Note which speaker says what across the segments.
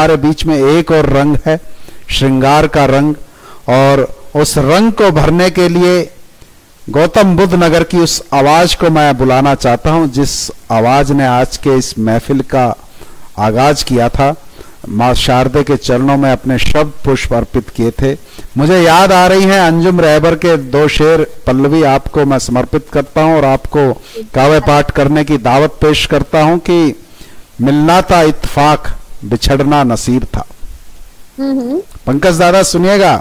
Speaker 1: हमारे बीच में एक और रंग है, श्रृंगार का रंग, और उस रंग को भरने के लिए गौतम बुद्ध नगर की उस आवाज को मैं बुलाना चाहता हूं, जिस आवाज ने आज के इस महफिल का आगाज किया था। मां शारदे के चरणों में अपने शब्द पुष्प अर्पित किए थे। मुझे याद आ रही हैं अंजुम रहबर के 2 शेर पल्लवी आपको मैं समर्पित करता हूं और आपको काव्य पाठ करने की दावत पेश करता हूं कि मिलना था इत्तेफाक, बिछड़ना नसीब था। पंकज दादा सुनिएगा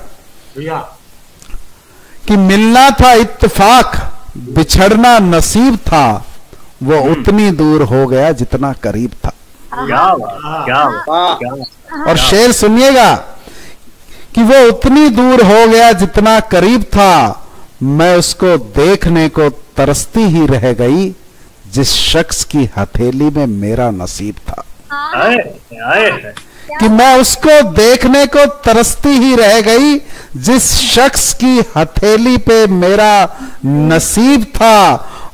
Speaker 1: कि मिलना था इत्तेफाक, बिछड़ना नसीब था, वो उतनी दूर हो गया जितना करीब था। और शेर सुनिएगा कि वो उतनी दूर हो गया जितना करीब था, मैं उसको देखने को तरसती ही रह गई, जिस शख्स की हथेली में मेरा नसीब था। कि मैं उसको देखने को तरसती ही रह गई, जिस शख्स की हथेली पे मेरा नसीब था।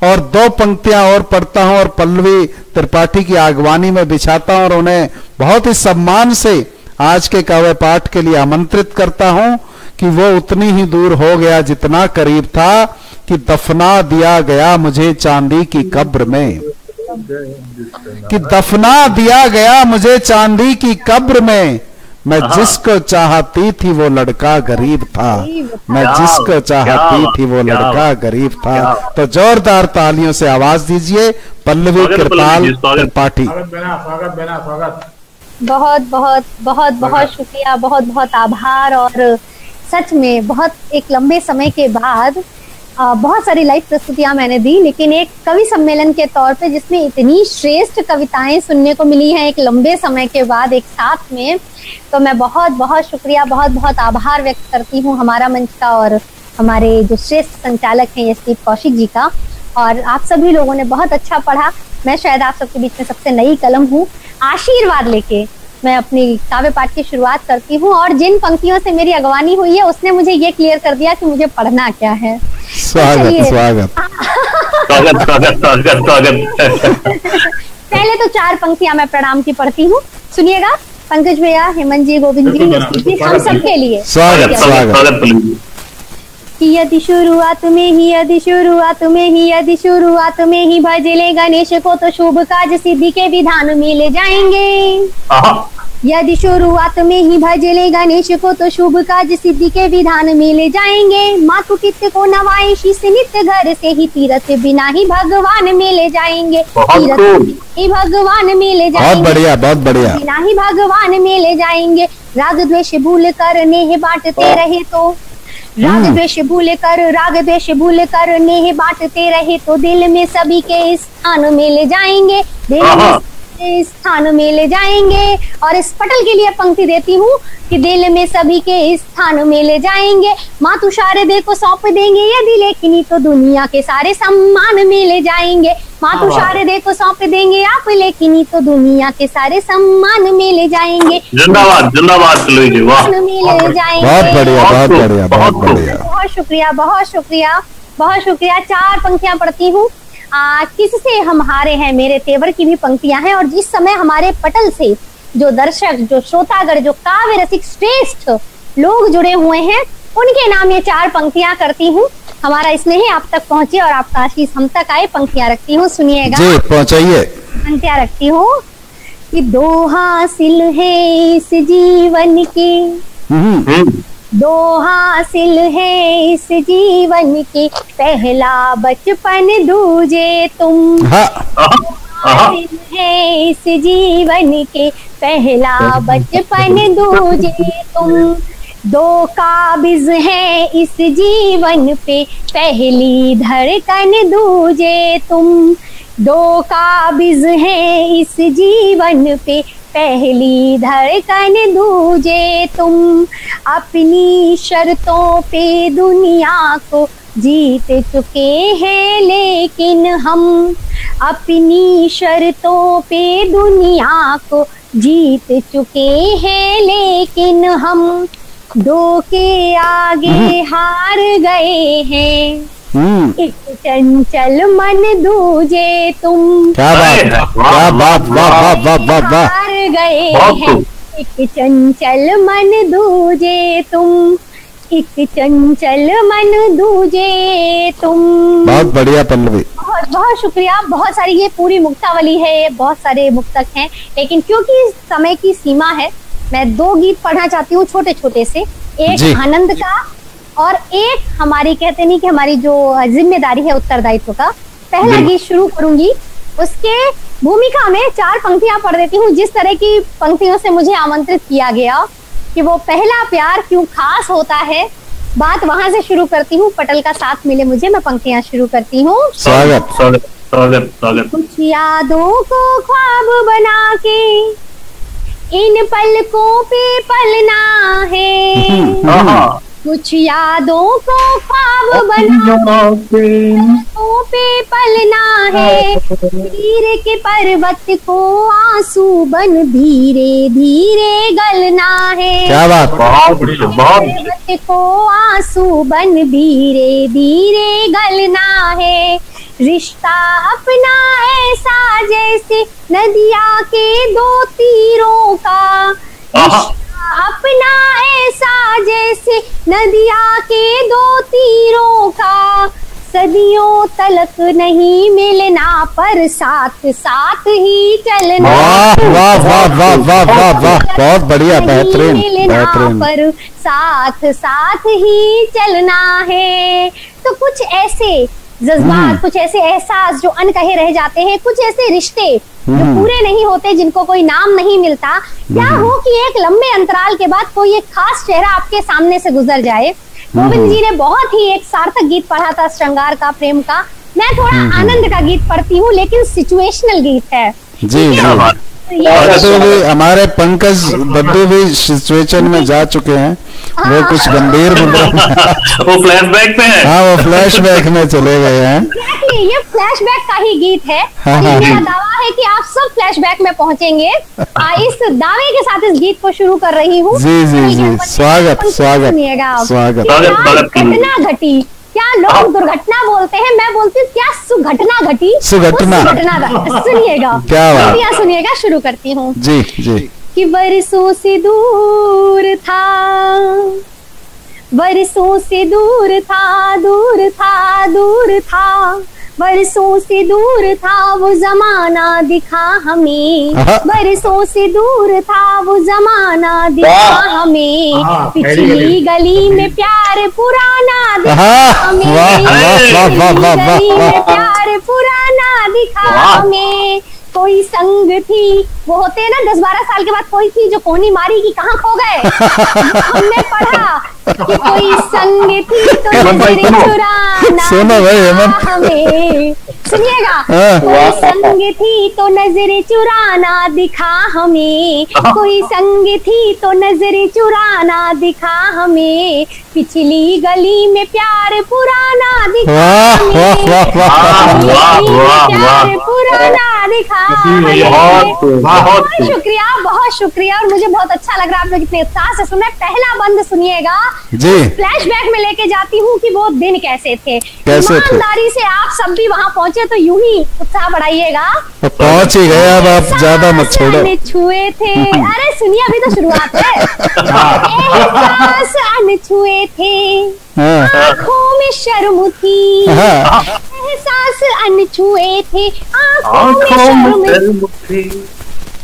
Speaker 1: और 2 पंक्तियां और पढ़ता हूं और पल्लवी त्रिपाठी की आगवानी में बिछाता हूं और उन्हें बहुत ही सम्मान से आज के काव्य पाठ के लिए आमंत्रित करता हूं कि वो उतनी ही दूर हो गया जितना करीब था, कि दफना दिया गया मुझे चांदी की कब्र में, कि दफना दिया गया मुझे चांदी की कब्र में, मैं जिसको चाहती थी वो लड़का गरीब था, मैं जिसको चाहती थी वो लड़का गरीब था। तो जोरदार तालियों से आवाज दीजिए पल्लवी कृपाल त्रिपाठी।
Speaker 2: बहुत बहुत बहुत बहुत शुक्रिया, बहुत बहुत आभार। और सच में बहुत एक लंबे समय के बाद बहुत सारी लाइव प्रस्तुतियां मैंने दी, लेकिन एक कवि सम्मेलन के तौर पे जिसमें इतनी श्रेष्ठ कविताएं सुनने को मिली हैं एक लंबे समय के बाद एक साथ में, तो मैं बहुत बहुत शुक्रिया, बहुत बहुत आभार व्यक्त करती हूं हमारा मंच का और हमारे जो श्रेष्ठ संचालक हैं यशदीप कौशिक जी का। और आप सभी लोगों ने बहुत अच्छा पढ़ा। मैं शायद आप सबके बीच में सबसे नई कलम हूँ। आशीर्वाद लेके मैं अपनी काव्य पाठ की शुरुआत करती हूँ, और जिन पंक्तियों से मेरी अगवानी हुई है उसने मुझे ये क्लियर कर दिया कि मुझे पढ़ना क्या है।
Speaker 1: स्वागत स्वागत
Speaker 3: स्वागत स्वागत स्वागत स्वागत।
Speaker 2: पहले तो 4 पंक्तियां मैं प्रणाम की पढ़ती हूँ, सुनिएगा। पंकज भैया, हेमंत जी, गोविंद जी, हम सबके लिए
Speaker 1: स्वागत स्वागत।
Speaker 2: यदि शुरुआत में ही यदि शुरुआत में ही यदि शुरुआत में ही भजले गणेश को, तो शुभ काज सिद्धि के विधान मिल जाएंगे। यदि शुरुआत में ही भजले गणेश को, तो शुभ काज सिद्धि के विधान मिल जाएंगे। मातु पित को नवाए शीश नित्य, घर से ही तीरथ बिना ही भगवान मिल जाएंगे। तीरथ ही भगवान मिल जाएंगे।
Speaker 1: बहुत बढ़िया, बहुत बढ़िया।
Speaker 2: बिना ही भगवान मिल जाएंगे। राग द्वेष भूल कर नेह बांटते रहे तो, राग द्वेष भूल कर नेह बांटते रहे तो, दिल में सभी के स्थान मिल जाएंगे। दिल में स्थान मिल जाएंगे। और इस पटल के लिए पंक्ति देती हूँ कि दिल में सभी के स्थान मिल जाएंगे। मातु शारदे को सौंप देंगे यदि लेखनी, तो दुनिया के सारे सम्मान मिल जाएंगे। मातु शारदे को सौंप देंगे आप लेखनी, तो दुनिया के सारे सम्मान मिल जाएंगे।
Speaker 3: जिंदाबाद जिंदाबाद
Speaker 2: मिल जाएंगे।
Speaker 1: बहुत बढ़िया, बहुत बढ़िया, बहुत बढ़िया।
Speaker 2: बहुत शुक्रिया, बहुत शुक्रिया, बहुत शुक्रिया। 4 पंक्तियां पढ़ती हूँ। किससे हम हारे हैं मेरे तेवर की भी पंक्तियां हैं। और जिस समय हमारे पटल से जो दर्शक, जो श्रोतागण, जो काव्य रसिक श्रेष्ठ लोग जुड़े हुए हैं, उनके नाम ये 4 पंक्तियां करती हूँ। हमारा स्नेह आप तक पहुंचे और आपका आशीष हम तक आए। पंक्तियां रखती हूँ, सुनिएगा
Speaker 1: जी, पहुंचाइए।
Speaker 2: पंक्तियां रखती हूँ कि 2 हासिल है इस जीवन के, 2 हासिल है इस जीवन के, पहला बचपन दूजे तुम। हासिल है इस जीवन के, पहला बचपन दूजे तुम। 2 काबिज है इस जीवन पे, पहली धड़कन दूजे तुम। 2 काबिज है इस जीवन पे, पहली धड़कन दूजे तुम। अपनी शर्तों पे दुनिया को जीत चुके हैं, लेकिन हम अपनी शर्तों पे दुनिया को जीत चुके हैं, लेकिन हम 2 के आगे हार गए हैं। एक चंचल मन दूजे तुम।
Speaker 1: क्या बात, क्या बात, वाह वाह वाह वाह वाह।
Speaker 2: हार गए हैं एक चंचल मन दूजे तुम, एक चंचल मन दूजे तुम।
Speaker 1: बहुत बढ़िया पल्लवी।
Speaker 2: बहुत बहुत शुक्रिया। बहुत सारी, ये पूरी मुक्तावली है, बहुत सारे मुक्तक हैं, लेकिन क्योंकि समय की सीमा है मैं 2 गीत पढ़ना चाहती हूँ छोटे छोटे से। एक आनंद का और एक हमारी, कहते नहीं कि हमारी जो जिम्मेदारी है उत्तरदायित्व का। पहला गीत शुरू करूंगी, उसके भूमिका में 4 पंक्तियां पढ़ देती हूँ। जिस तरह की पंक्तियों से मुझे आमंत्रित किया गया कि वो पहला प्यार क्यों खास होता है, बात वहां से शुरू करती हूँ। पटल का साथ मिले मुझे, मैं पंक्तियां शुरू करती हूँ।
Speaker 3: स्वागत स्वागत स्वागत स्वागत।
Speaker 2: कुछ यादों को ख्वाब बना के इन पलकों पे पलना है, कुछ यादों को ख्वाब बना पलकों पे पलना है, धीरे के पर्वत को आंसू बन धीरे धीरे गलना है।
Speaker 1: क्या बात,
Speaker 2: पर्वत को आंसू बन धीरे धीरे गलना है, रिश्ता अपना ऐसा जैसे नदिया के 2 तीरों का, अपना ऐसा जैसे नदिया के 2 तीरों का, सदियों तलक नहीं मिलना पर साथ साथ ही चलना।
Speaker 1: वाह वाह वाह वाह वाह वाह वाह, बहुत बढ़िया, बेहतरीन बेहतरीन।
Speaker 2: पर साथ साथ ही चलना है। तो कुछ ऐसे जज्बात, कुछ ऐसे एहसास जो अनकहे रह जाते हैं, कुछ ऐसे रिश्ते जो पूरे नहीं होते, जिनको कोई नाम नहीं मिलता। क्या हो कि एक लंबे अंतराल के बाद कोई एक खास चेहरा आपके सामने से गुजर जाए। गोविंद जी ने बहुत ही एक सार्थक गीत पढ़ा था, श्रृंगार का, प्रेम का। मैं थोड़ा आनंद का गीत पढ़ती हूँ, लेकिन सिचुएशनल गीत है।
Speaker 1: जी जी, भी हमारे पंकज बद्दू भी सिचुएशन में जा चुके हैं। वो कुछ गंभीर
Speaker 3: वो फ्लैशबैक में है।
Speaker 1: हाँ, वो फ्लैशबैक में चले गए हैं।
Speaker 2: ये फ्लैशबैक का ही गीत है। मेरा दावा है कि आप सब फ्लैशबैक में पहुंचेंगे। इस दावे के साथ इस गीत को शुरू कर रही हूँ।
Speaker 1: जी जी जी, स्वागत स्वागत स्वागत।
Speaker 2: घटना घटी, क्या लोग दुर्घटना बोलते हैं, मैं बोलती हूँ क्या सुघटना घटी।
Speaker 1: सुघटना
Speaker 2: सुनिएगा,
Speaker 1: क्या बात,
Speaker 2: सुनिएगा, शुरू करती हूँ।
Speaker 1: जी जी।
Speaker 2: कि बरसों से दूर था, बरसों से दूर था, दूर था, दूर था, बरसों से दूर था वो जमाना दिखा हमें, बरसों से दूर था वो जमाना दिखा हमें, पिछली गली में प्यार पुराना दिखा हमें, गली में प्यार पुराना दिखा हमें। कोई संग थी, वो होते हैं ना 10-12 साल के बाद, कोई थी जो कोनी मारी कि कहाँ खो गए। हमने पढ़ा कि कोई संग थी तो चुराना हमें। सुनिएगा, कोई संग थी तो नजर चुराना दिखा हमें, कोई संग थी तो नजर चुराना दिखा हमें, पिछली गली में प्यार पुराना दिखा हमें, प्यार पुराना दिखा। बहुत शुक्रिया, बहुत शुक्रिया। और मुझे बहुत अच्छा लग रहा है आप लोग इतने उत्साह से सुन रहे। पहला बंद सुनिएगा जी। फ्लैशबैक में लेके जाती हूँ कि वो दिन कैसे थे, ईमानदारी से आप सब भी वहाँ पहुँचे तो यूं ही उत्साह बढ़ाइएगा।
Speaker 1: पहुँच ही गए, अब आप ज्यादा मत छोड़ो।
Speaker 2: छुए थे, अरे सुनिए अभी तो शुरुआत है। एहसास अनछुए थे, आँखों में शर्म थी, एहसास अनछुए थे, आँखों में शर्म थी,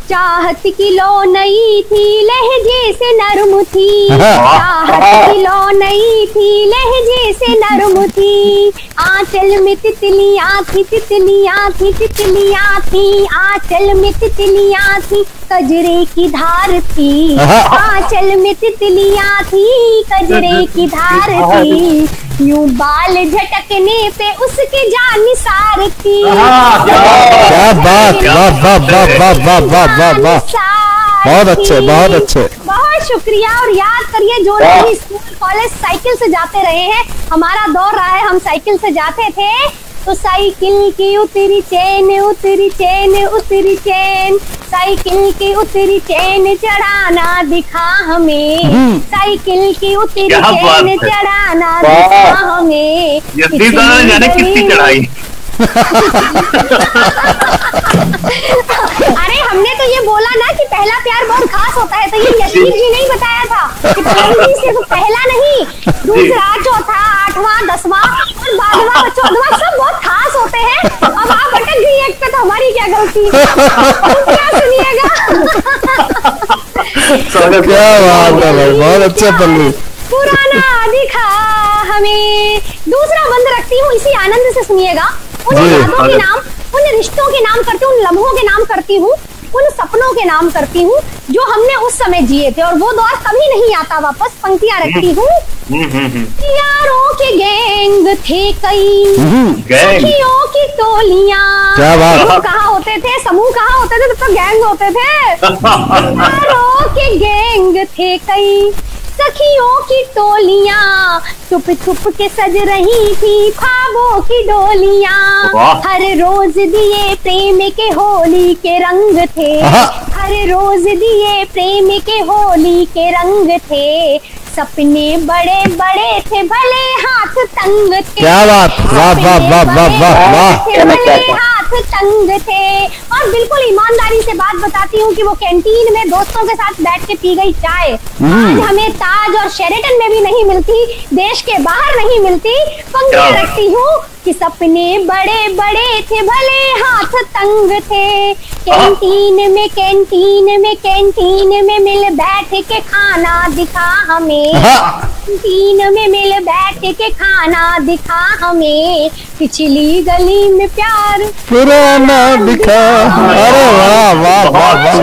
Speaker 2: चाहत की लो नई थी, लहजे से नरम थी, चाहत की लो नई थी, लहजे से नरम थी, आंचल में तितलियां थी, तितलियां थी, तितलियां थी, आंचल में तितलियां थी, कजरे की धार थी, आंचल में तितलियां थी, कजरे की धार थी, यूं बाल झटकने पे उसकी जान निसार थी।
Speaker 1: क्या बात, वाह वाह वाह वाह वाह वाह वाह वाह, बहुत अच्छे, बहुत अच्छे, बहुत
Speaker 2: शुक्रिया। और याद करिए जो लोग स्कूल कॉलेज साइकिल से जाते रहे हैं, हमारा दौर रहा है, हम साइकिल से जाते थे, तो साइकिल की उतरी चैन, उतरी चैन, उतरी चैन, साइकिल की उतरी चैन चढ़ाना दिखा हमें, साइकिल की उतरी चैन चढ़ाना दिखा हमें।
Speaker 3: किसकी चढ़ाई?
Speaker 2: अरे हमने तो ये बोला ना कि पहला प्यार बहुत खास होता है, तो ये गलती। क्या सुनिएगा?
Speaker 1: क्या बात है भाई, बहुत अच्छा पल्लवी।
Speaker 2: पुराना दिखा हमें। दूसरा बंद रखती हूँ, इसी आनंद से सुनिएगा। उन यादों के नाम, उन रिश्तों के नाम करती हूँ, उन लम्हों के नाम करती हूँ, उन सपनों के नाम करती हूँ जो हमने उस समय जिए थे और वो दौर कभी नहीं आता वापस। पंक्तियां रखती हूँ। यारों के गैंग थे कई, सखियों की टोलियां।
Speaker 1: क्या बात।
Speaker 2: कहाँ होते थे, समूह कहाँ होते थे, तब तो गैंग होते थे। यारों के गैंग थे कई, सखियों की टोलियां, चुप चुप के सज रही थी ख्वाबों की डोलियां। हर रोज दिए प्रेम के होली के रंग थे, हर रोज दिए प्रेम के होली के रंग थे। सपने बड़े बड़े थे भले हाथ तंग थे।
Speaker 1: क्या बात, वाह वाह वाह वाह वाह वाह।
Speaker 2: भले हाथ तंग थे। और बिल्कुल ईमानदारी से बात बताती हूँ कि वो कैंटीन में दोस्तों के साथ बैठ के पी गई चाय आज हमें ताज और शेरेटन में भी नहीं मिलती, देश के बाहर नहीं मिलती। पंक्तियां रखती हूँ कि सपने बड़े बड़े थे भले हाथ तंग थे। कैंटीन में मिल बैठ के खाना दिखा हमें, कैंटीन में मिल बैठ के खाना दिखा हमें। पिछली गली में प्यार
Speaker 1: पुराना दिखा। अरे वाह वाह वाह वाह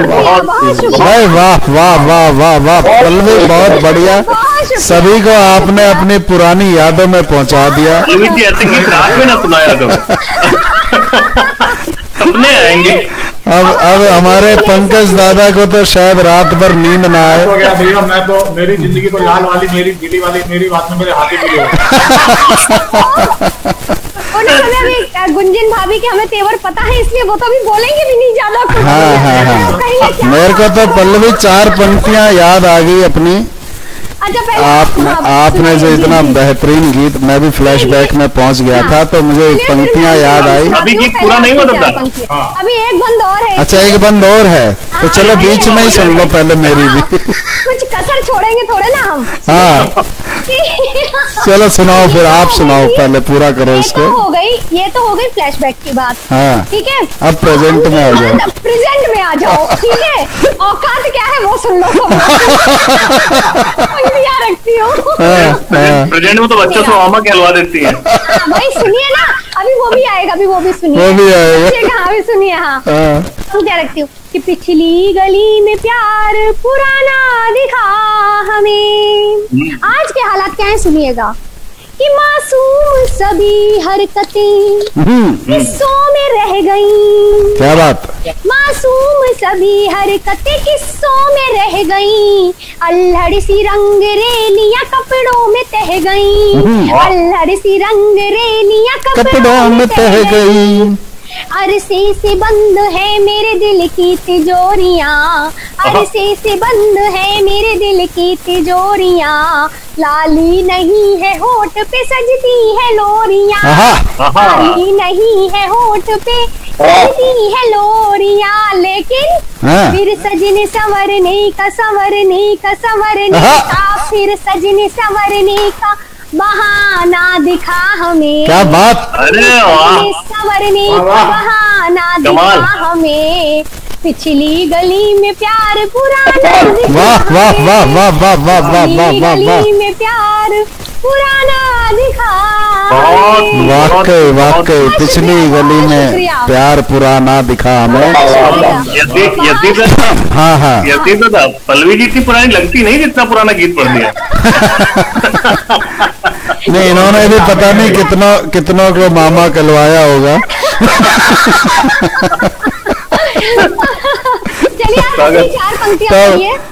Speaker 1: भाई, वाह वाह वाह वाह वाह पल्लवी, बहुत बढ़िया। सभी को आपने अपनी पुरानी यादों में पहुंचा दिया।
Speaker 3: ऐसे गीत रात में ना सुनाया तो सपने आएंगे।
Speaker 1: अब हमारे पंकज दादा को तो शायद रात भर नींद ना आए।
Speaker 4: हो गया भैया, मैं तो मेरी जिंदगी तो लाल वाली, मेरी गीली वाली, मेरी बात में मेरे हाथी मिले।
Speaker 2: हमें भी गुंजन भाभी के हमें तेवर पता है, इसलिए वो तो अभी बोलेंगे भी नहीं ज्यादा कुछ।
Speaker 1: हाँ। मेरे को तो पल्लवी 4 पंक्तियां याद आ गई अपनी। आपने जो इतना बेहतरीन गीत, मैं भी फ्लैशबैक में पहुंच गया था तो मुझे पंक्तियां याद आई।
Speaker 3: अभी गीत पूरा नहीं होता था।
Speaker 2: अभी एक बंद और है।
Speaker 1: अच्छा, एक बंद और है तो चलो बीच में ही सुन लो पहले मेरी भी।
Speaker 2: कुछ कसर छोड़ेंगे थोड़े ना हम।
Speaker 1: हाँ चलो सुनाओ, फिर आप सुनाओ, पहले पूरा करो इसको।
Speaker 2: ये तो हो गई फ्लैशबैक की बात।
Speaker 1: हाँ
Speaker 2: ठीक है,
Speaker 1: अब प्रेजेंट में आ जाओ।
Speaker 2: प्रेजेंट में आ जाओ। ठीक है, औकात क्या है वो सुन लो। रखती हूँ
Speaker 3: प्रेजेंट में तो बच्चों से मामा कहलवा देती है।
Speaker 2: भाई सुनिए ना, अभी वो भी आएगा, अभी वो भी सुनिए,
Speaker 1: वो भी आएगा।
Speaker 2: अभी सुनिए। हाँ क्या रखती हूँ कि पिछली गली में प्यार पुराना दिखा हमें। आज के हालात क्या है सुनिएगा कि मासूम सभी हरकतें किस्सों में रह गईं।
Speaker 1: क्या बात।
Speaker 2: मासूम सभी हरकतें किस्सों में रह गईं। अल्हड़ सी रंग रेलियां कपड़ों में तह गईं। अल्हड़ सी रंग रेलियां कपड़ों में तह गईं। अरसे से बंद है मेरे दिल की तिजोरियां, अरसे से बंद है मेरे दिल की तिजोरियां। लाली नहीं है होठ पे सजती है लोरियां, लाली नहीं है होठ पे सजती है लोरियां। लेकिन फिर सजने संवरने का फिर सजने संवरने का बहाना दिखा हमें।
Speaker 1: क्या बात।
Speaker 3: अरे वाह,
Speaker 2: संवरने का बहाना दिखा हमें। पिछली गली में प्यार पुराना दिखा।
Speaker 1: वाह वाह वाह वाह वाह वाह वाह वाह वाह।
Speaker 2: गली में प्यार पुराना दिखा।
Speaker 1: वाकई वाकई पिछली गली में प्यार पुराना दिखा हमें। हाँ हाँ,
Speaker 3: पल्लवी जी इतनी पुरानी लगती नहीं जितना पुराना गीत पढ़ दिया।
Speaker 1: नहीं, इन्होंने भी पता नहीं कितनों को मामा कहलवाया होगा।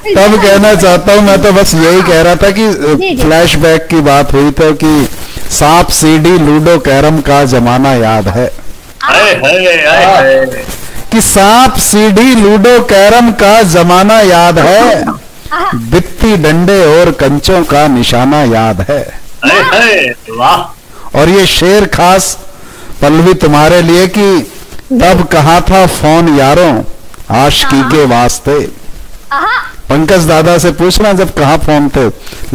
Speaker 1: तब कहना चाहता हूँ, मैं तो बस यही कह रहा था कि फ्लैशबैक की बात हुई तो कि सांप सीढ़ी लूडो कैरम का जमाना याद है। कि सांप सीढ़ी लूडो कैरम का जमाना याद है। बित्ती डंडे और कंचों का निशाना याद है। वाह। और ये शेर खास पल्लवी तुम्हारे लिए कि तब कहाँ था फोन यारों आशिकी के वास्ते। पंकज दादा से पूछना जब कहाँ फोन थे,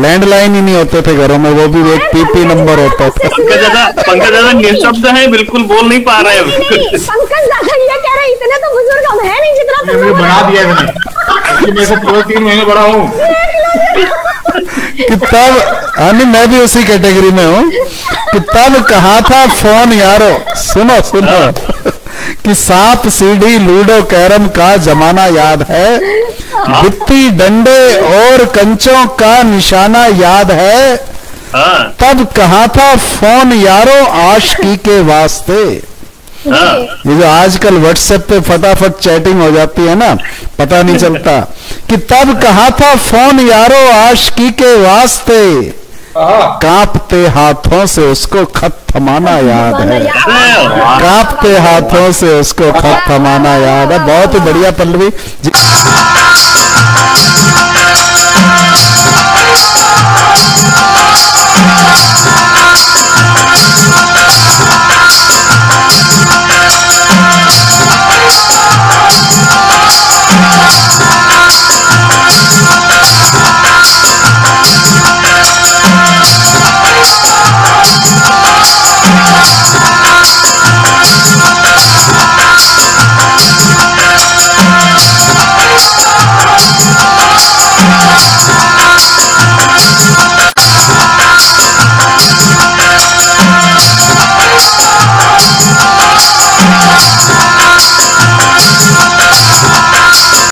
Speaker 1: लैंडलाइन ही नहीं होते थे घरों में, वो भी एक पीपी नंबर होता था।
Speaker 3: पंकज दादा निःशब्द है, बिल्कुल बोल नहीं पा रहे हैं।
Speaker 2: पंकज दादा ये कह रहे इतने तो बुजुर्ग हम है नहीं जितना तुम लोग
Speaker 4: बना दिया मैंने, मैं से पूरे 3 महीने बड़ा हूँ।
Speaker 1: कि तब नहीं, मैं भी उसी कैटेगरी में हूँ कि तब कहा था फोन यारो, सुनो सुनो कि सांप सीढ़ी लूडो कैरम का जमाना याद है, गिट्टी डंडे और कंचों का निशाना याद है, तब कहा था फोन यारो आशिकी के वास्ते। ये जो आजकल व्हाट्सएप पे फटाफट चैटिंग हो जाती है ना, पता नहीं चलता, कि तब कहा था फोन यारो आशिकी के वास्ते, कांपते हाथों से उसको खत थमाना याद है, कांपते हाथों से उसको खत थमाना याद है। बहुत ही बढ़िया पल्लवी जी।